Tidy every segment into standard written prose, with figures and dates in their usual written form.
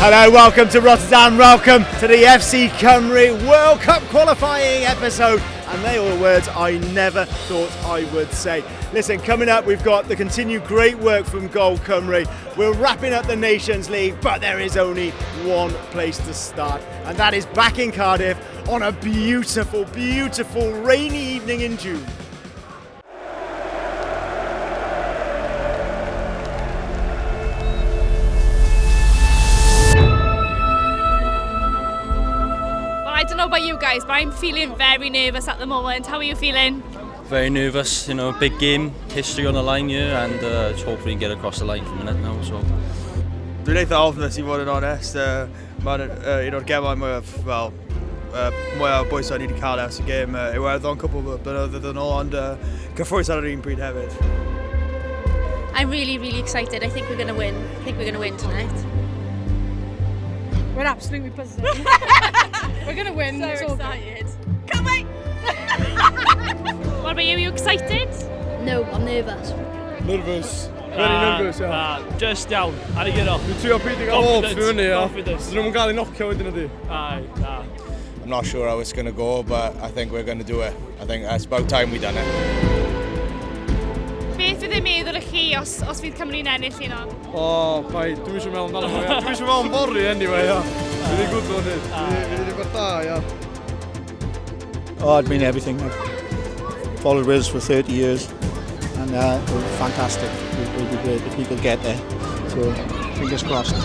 Hello, welcome to Rotterdam, welcome to the FC Cymru World Cup qualifying episode, and they are words I never thought I would say. Listen, coming up we've got the continued great work from Goal Cymru. We're wrapping up the Nations League, but there is only one place to start, and that is back in Cardiff on a beautiful, beautiful rainy evening in June. I don't know about you guys, but I'm feeling very nervous at the moment. How are you feeling? Very nervous, you know, big game, history on the line here, and hopefully get across the line for a minute now. So. Dwi'n eitha ofnus I fod yn onest. Mae'n un o'r gemau mwy o bwysau ni wedi cael ers y gêm Iwerddon cwbl blynyddoedd yn ôl, ond cyffrwys ar yr un bryd hefyd. I'm really excited. I think we're going to win. I think we're going to win tonight. We're absolutely buzzing. We're going to win. So it's all excited. Can't wait! What about you? Are you excited? No, I'm nervous. Nervous. Very nervous, yeah. Just down. How do you get up? Dwi'n trio peidio gael hoff i fyny, ia. Confidence. Dyn nhw'n gael ei nocio wedyn ydi. I'm not sure how it's going to go, but I think we're going to do it. I think it's about time we done it. Beth fydd yn meddwl chi os fydd Cymru'n ennill un o? Bai, dwi'n eisiau mewn amdano fo, ia. Dwi'n eisiau mewn bori, anyway, ia. Fydd i'n gwrdd o'n hyn. Fydd i'n gwrdd da, ia. Oh, it means everything. I've followed Wales for 30 years, and we're fantastic. It would be great if we could get there. So, fingers crossed.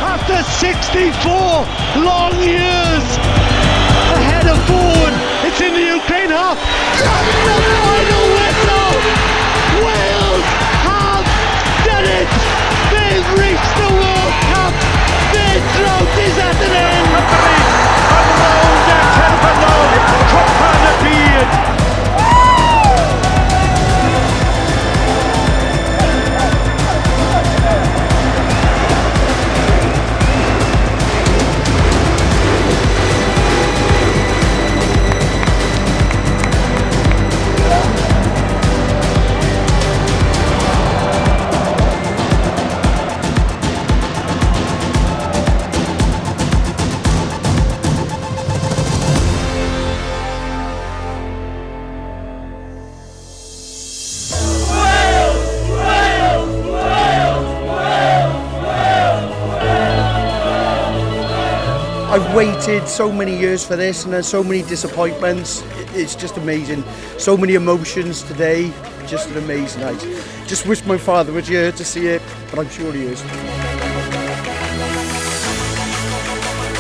After 64 long years, ahead of forward, it's in the Ukraine half. Just the final whistle! Wales have done it! They've reached the World Cup! Their drought is at an end! I've waited so many years for this, and there's so many disappointments. It's just amazing. So many emotions today. Just an amazing night. Just wish my father was here to see it, but I'm sure he is.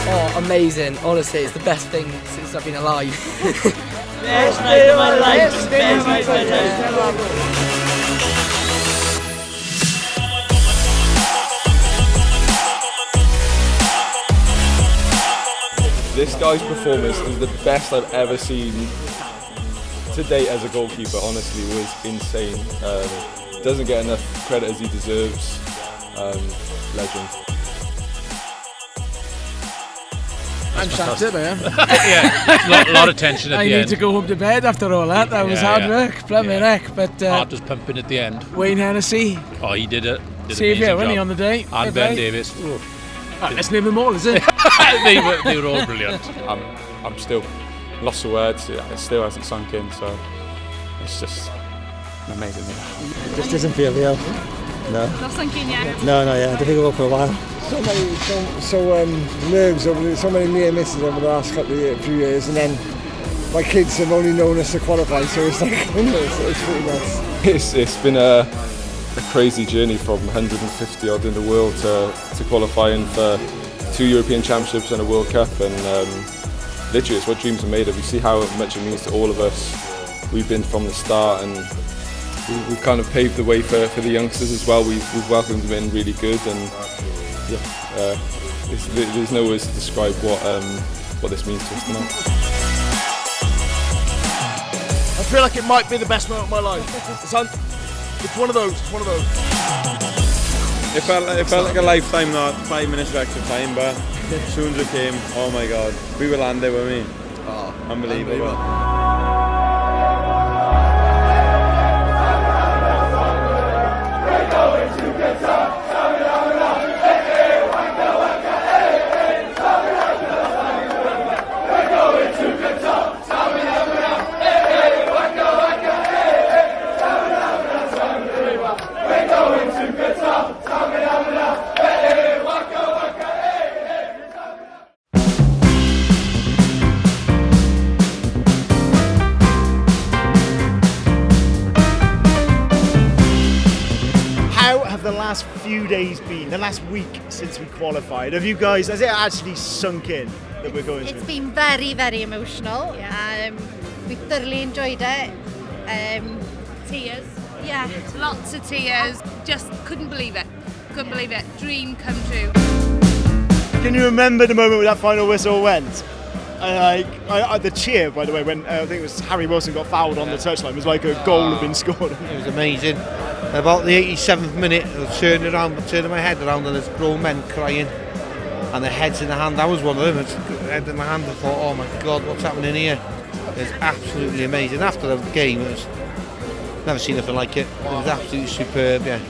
Oh, amazing. Honestly, it's the best thing since I've been alive. Best night of my life. Best night of my life. This guy's performance is the best I've ever seen to date as a goalkeeper. Honestly, it was insane. Doesn't get enough credit as he deserves. Legend. I'm shattered, I am. Yeah, lot of tension at the end. I need to go home to bed after all that. That was hard work, blooming heck. But heart was pumping at the end. Wayne Hennessy. Oh, he did it. Saviour, wasn't he, on the day? And Ben Davies. Right, let's name them all, is it? they were all brilliant. I'm still lost for words. It still hasn't sunk in, so it's just amazing. It just doesn't feel real. No. Not sunk in yet? No, yeah. I think it'll go for a while. So nerves over so many near misses over the last few years, and then my kids have only known us to qualify, so it's like it's pretty nuts. It's been a crazy journey from 150 odd in the world to qualifying for 2 European Championships and a World Cup, and literally it's what dreams are made of. You see how much it means to all of us. We've been from the start, and we've kind of paved the way for the youngsters as well. We've welcomed them in really good, and there's no words to describe what this means to us tonight. I feel like it might be the best moment of my life. It's one of those. It felt like a lifetime, not 5 minutes of extra time, but as soon as it came, oh my God, we were landed, weren't we? Oh, unbelievable. The last few days been, the last week since we qualified? Have you guys, has it actually sunk in that we're going to? It's been very, very emotional. We thoroughly enjoyed it. Tears. Yeah. Lots of tears. Just couldn't believe it. Couldn't believe it. Dream come true. Can you remember the moment when that final whistle went? The cheer, by the way, when I think it was Harry Wilson got fouled on the touchline, it was like a goal had been scored. It was amazing. About the 87th minute, I turning my head around, and there's grown men crying, and their heads in the hand. I was one of them. It's head in my hand. I thought, oh my God, what's happening here? It's absolutely amazing. After the game, it was never seen anything like it. It was absolutely superb. Yeah.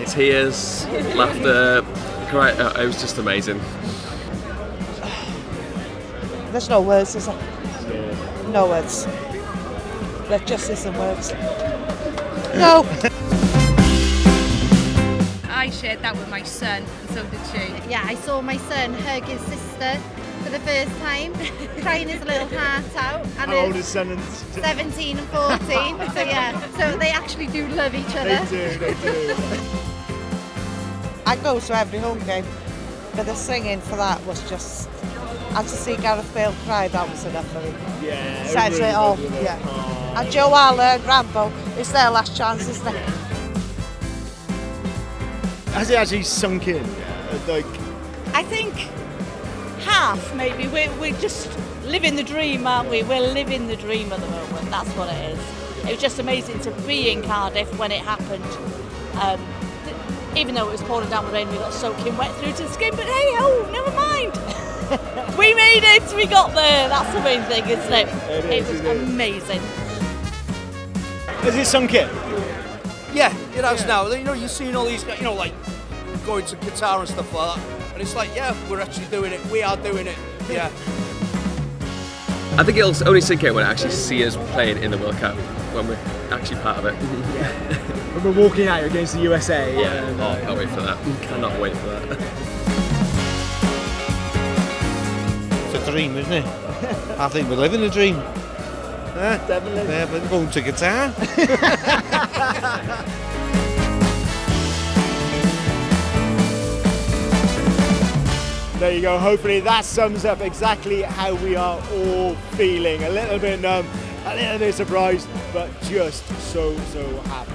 Tears, laughter, cry. It was just amazing. There's no words, is there? No words. There just isn't words. No. I shared that with my son, and so did she. Yeah, I saw my son hug his sister for the first time, crying his little heart out. And how old is son? 17 and 14. So yeah, so they actually do love each other. They do. I go to every home game, but the singing for that was just. And to see Gareth Bale cry, that was enough for me. Yeah. Says it all. Yeah. Aww. And Joe Aller and Rambo, it's their last chance, isn't it? Has it actually sunk in? I think half, maybe. We're just living the dream, aren't we? We're living the dream at the moment. That's what it is. It was just amazing to be in Cardiff when it happened. Even though it was pouring down the rain, we got soaking wet through to the skin. But hey, never mind. We made it. We got there. That's the main thing, isn't it? It was amazing. Has it sunk in? Yeah, it has now. You're seeing all these, like going to Qatar and stuff like that, and it's like, yeah, we're actually doing it. We are doing it. Yeah. I think it'll only sink in when I actually see us playing in the World Cup, when we're actually part of it. When we're walking out against the USA. Yeah. I can't wait for that. Cannot wait for that. It's a dream, isn't it? I think we're living a dream. Definitely. Yeah, but going to Qatar. There you go. Hopefully that sums up exactly how we are all feeling. A little bit numb, a little bit surprised, but just so happy.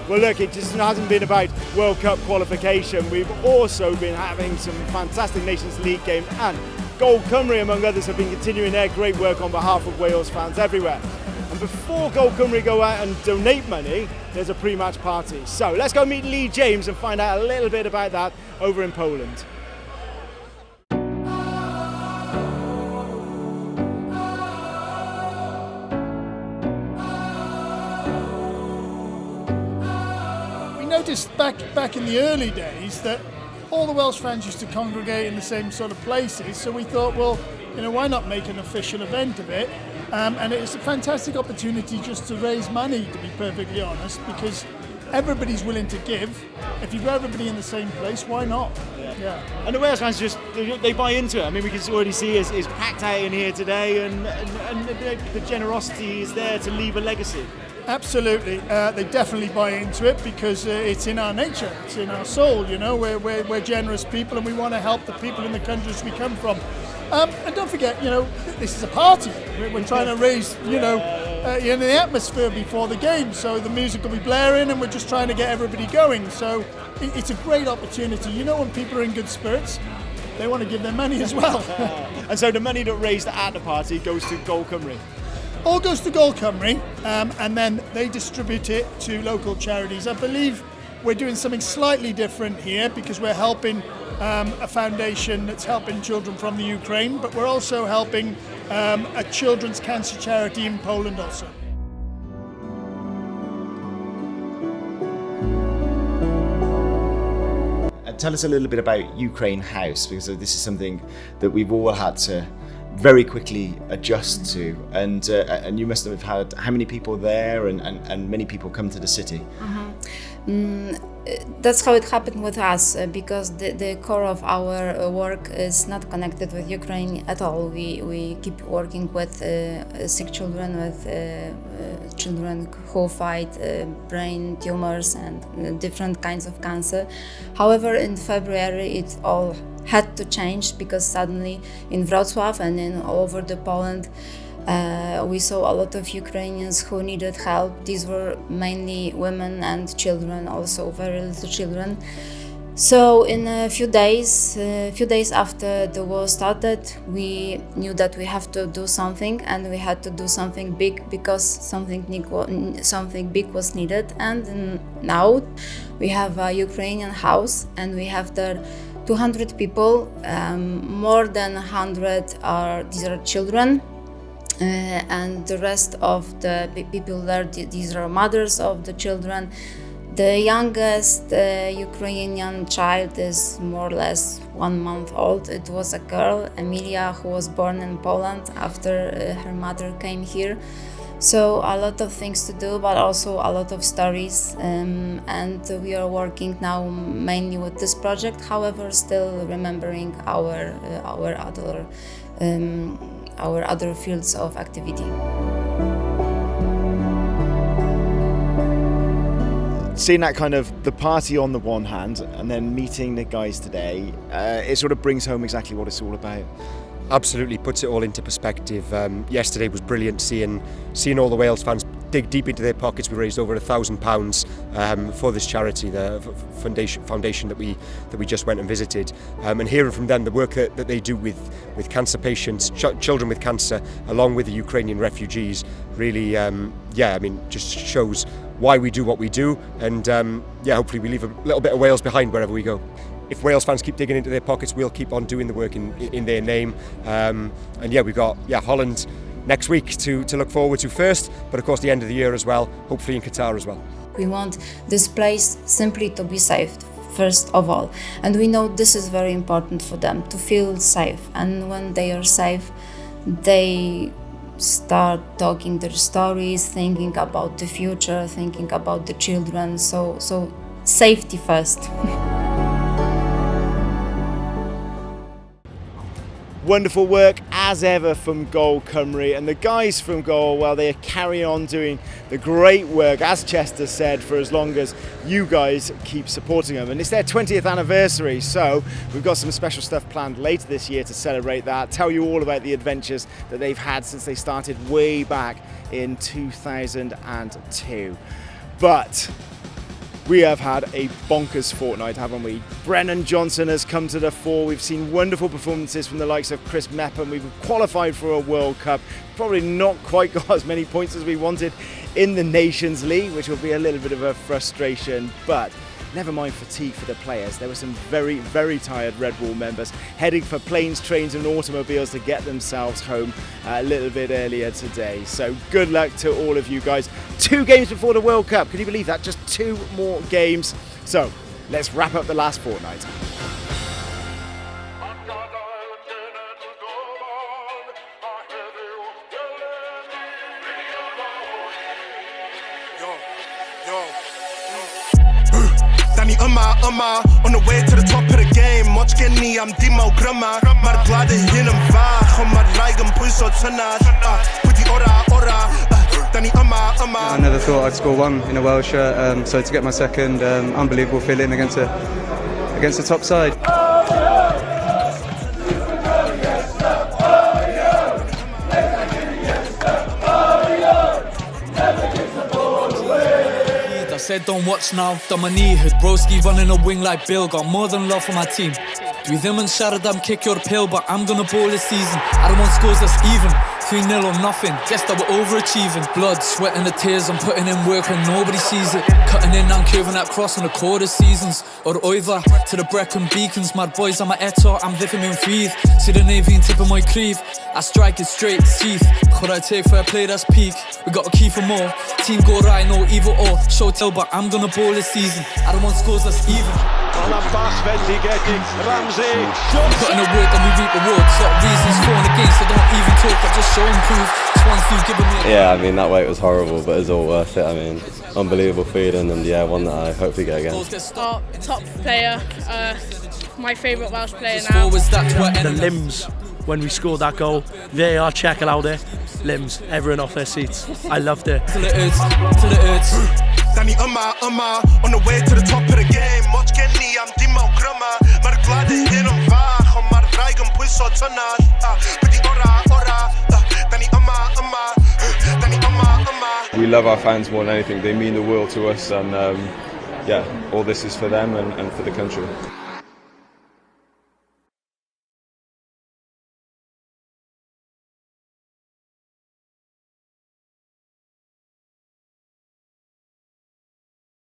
Well, look, it just hasn't been about World Cup qualification. We've also been having some fantastic Nations League games, and Goal Cymru, among others, have been continuing their great work on behalf of Wales fans everywhere. And before Goal Cymru go out and donate money, there's a pre-match party. So let's go meet Lee James and find out a little bit about that over in Poland. Noticed back in the early days that all the Welsh fans used to congregate in the same sort of places, so we thought, well, why not make an official event of it? And it's a fantastic opportunity just to raise money, to be perfectly honest, because everybody's willing to give. If you've got everybody in the same place, why not? Yeah. And the Wales fans they buy into it. I mean, we can already see it's packed out in here today, and the generosity is there to leave a legacy. Absolutely, they definitely buy into it because it's in our nature, it's in our soul. You know, we're generous people and we want to help the people in the countries we come from. And don't forget, you know, this is a party. We're trying to raise, you know, the atmosphere before the game. So the music will be blaring and we're just trying to get everybody going. So it's a great opportunity. You know, when people are in good spirits, they want to give their money as well. And so the money that raised at the party goes to Goal Cymru? All goes to Goal Cymru, and then they distribute it to local charities. I believe we're doing something slightly different here because we're helping a foundation that's helping children from the Ukraine, but we're also helping a children's cancer charity in Poland also. Tell us a little bit about Ukraine House, because this is something that we've all had to very quickly adjust to, and you must have had how many people there, and many people come to the city. That's how it happened with us, because the core of our work is not connected with Ukraine at all. We keep working with sick children, with children who fight brain tumors and different kinds of cancer. However, in February it all had to change because suddenly in Wrocław and in all over the Poland we saw a lot of Ukrainians who needed help. These were mainly women and children, also very little children. So in a few days after the war started, we knew that we have to do something, and we had to do something big because something big was needed. And now we have a Ukrainian house, and we have there 200 people. More than 100 are children. And the rest of the people there, these are mothers of the children. The youngest Ukrainian child is more or less 1 month old. It was a girl, Emilia, who was born in Poland after her mother came here. So a lot of things to do, but also a lot of stories. And we are working now mainly with this project, however, still remembering our other fields of activity. Seeing that kind of the party on the one hand, and then meeting the guys today, it sort of brings home exactly what it's all about. Absolutely, puts it all into perspective. Yesterday was brilliant seeing all the Wales fans dig deep into their pockets. We raised over £1,000 for this charity, the foundation that we just went and visited, and hearing from them the work that they do with cancer patients, children with cancer, along with the Ukrainian refugees, really, just shows why we do what we do, and hopefully we leave a little bit of Wales behind wherever we go. If Wales fans keep digging into their pockets, we'll keep on doing the work in their name. We've got Holland next week to look forward to first, but of course the end of the year as well, hopefully in Qatar as well. We want this place simply to be safe, first of all. And we know this is very important for them, to feel safe. And when they are safe, they start talking their stories, thinking about the future, thinking about the children. So safety first. Wonderful work as ever from Goal Cymru, and the guys from Goal, well, they carry on doing the great work, as Chester said, for as long as you guys keep supporting them. And it's their 20th anniversary, so we've got some special stuff planned later this year to celebrate that, tell you all about the adventures that they've had since they started way back in 2002. But we have had a bonkers fortnight, haven't we? Brennan Johnson has come to the fore. We've seen wonderful performances from the likes of Chris Mepham. We've qualified for a World Cup. Probably not quite got as many points as we wanted in the Nations League, which will be a little bit of a frustration. But never mind fatigue for the players. There were some very, very tired Red Bull members heading for planes, trains and automobiles to get themselves home a little bit earlier today. So good luck to all of you guys. 2 games before the World Cup. Can you believe that? Just 2 more games. So let's wrap up the last fortnight. On the way to the top of the game. Much get me, I'm Dimo Grama. Maar bladen in hem vaag. Om maar rijden, pulso tonight. Put the ora. I never thought I'd score one in a Welsh shirt, so to get my second, unbelievable feeling against the top side. I said don't watch now, done my knee hit. Broski running a wing like Bill, got more than love for my team. Do them and Sheridan kick your pill, but I'm gonna bowl this season. I don't want scores that's even, 3-0 or nothing, guess that we're overachieving. Blood, sweat and the tears, I'm putting in work when nobody sees it. Cutting in and curving that cross in the quarter seasons. Or over to the Brecon Beacons, mad boys, I'm a eto, I'm living in freed. See the navy and tipping my creeve, I strike it straight, teeth. Could I take for a play that's peak? We got a key for more, team go right, no evil or show tell, but I'm gonna bowl this season. I don't want scores that's even. Ramsey, putting the work and we reap rewards. Lot of reasons for and against, I don't even talk, I just show and prove. Swans food giving me. Yeah, I mean that wait was horrible, but it's all worth it. I mean, unbelievable feeling, and yeah, one that I hopefully get again. Top player, my favourite Welsh player now. The limbs when we scored that goal, VAR check allowed it. Limbs, everyone off their seats. I loved it. Till it hurts. Danny on the way to the top of the game. Watch Kenny, I'm Dimo Grumma. Maar glad ik in een wagen, maar rijden push zo tonight. But the ora, Danny We love our fans more than anything. They mean the world to us, and yeah, all this is for them and for the country.